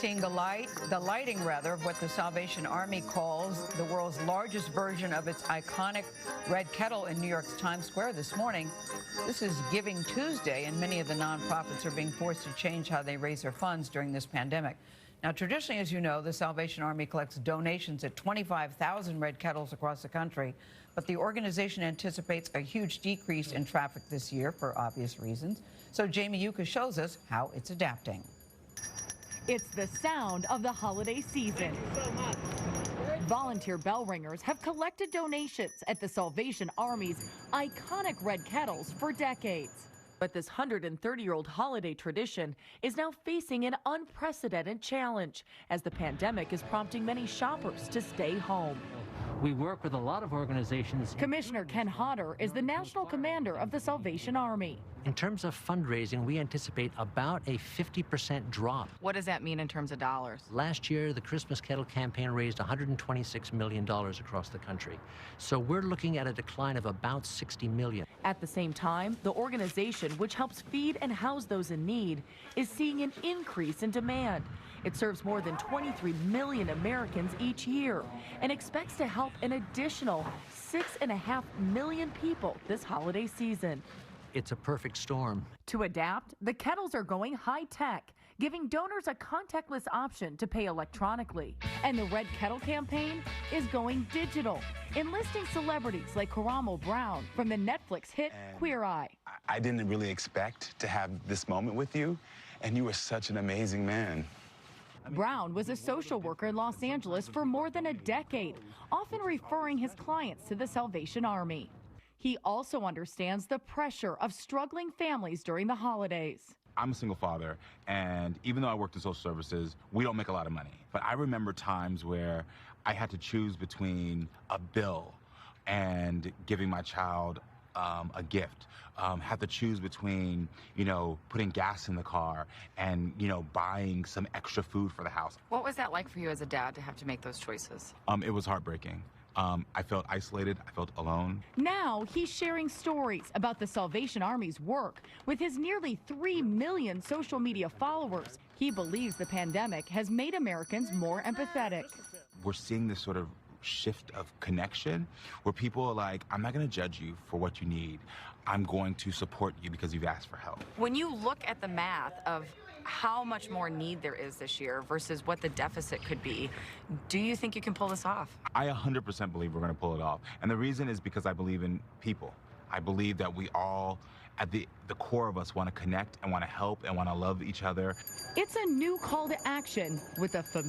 seeing the lighting of what the Salvation Army calls the world's largest version of its iconic Red Kettle in New York's Times Square this morning. This is Giving Tuesday, and many of the nonprofits are being forced to change how they raise their funds during this pandemic. Now, traditionally, as you know, the Salvation Army collects donations at 25,000 Red Kettles across the country, but the organization anticipates a huge decrease in traffic this year for obvious reasons. So Jamie Yuka shows us how it's adapting. It's the sound of the holiday season. Thank you so much. Volunteer bell ringers have collected donations at the Salvation Army's iconic Red Kettles for decades. But this 130-year-old holiday tradition is now facing an unprecedented challenge as the pandemic is prompting many shoppers to stay home. We work with a lot of organizations. Commissioner Ken Hodder is the national commander of the Salvation Army. In terms of fundraising, we anticipate about a 50% drop. What does that mean in terms of dollars? Last year, the Christmas Kettle campaign raised $126 million across the country. So we're looking at a decline of about $60 million. At the same time, the organization, which helps feed and house those in need, is seeing an increase in demand. It serves more than 23 million Americans each year and expects to help an additional 6.5 million people this holiday season. It's a perfect storm. To adapt, the kettles are going high-tech, giving donors a contactless option to pay electronically. And the Red Kettle campaign is going digital, enlisting celebrities like Karamo Brown from the Netflix hit Queer Eye. I didn't really expect to have this moment with you, and you were such an amazing man. Brown was a social worker in Los Angeles for more than a decade, often referring his clients to the Salvation Army. He also understands the pressure of struggling families during the holidays. I'm a single father, and even though I worked in social services, we don't make a lot of money. But I remember times where I had to choose between a bill and giving my child a gift. Had to choose between, putting gas in the car and, buying some extra food for the house. What was that like for you as a dad to have to make those choices? It was heartbreaking. I felt isolated. I felt alone. Now he's sharing stories about the Salvation Army's work with his nearly 3 million social media followers. He believes the pandemic has made Americans more empathetic. We're seeing this sort of shift of connection where people are like, I'm not going to judge you for what you need. I'm going to support you because you've asked for help. When you look at the math of how much more need there is this year versus what the deficit could be, do you think you can pull this off? I 100% believe we're going to pull it off. And the reason is because I believe in people. I believe that we all, at the core of us, want to connect and want to help and want to love each other. It's a new call to action with a familiar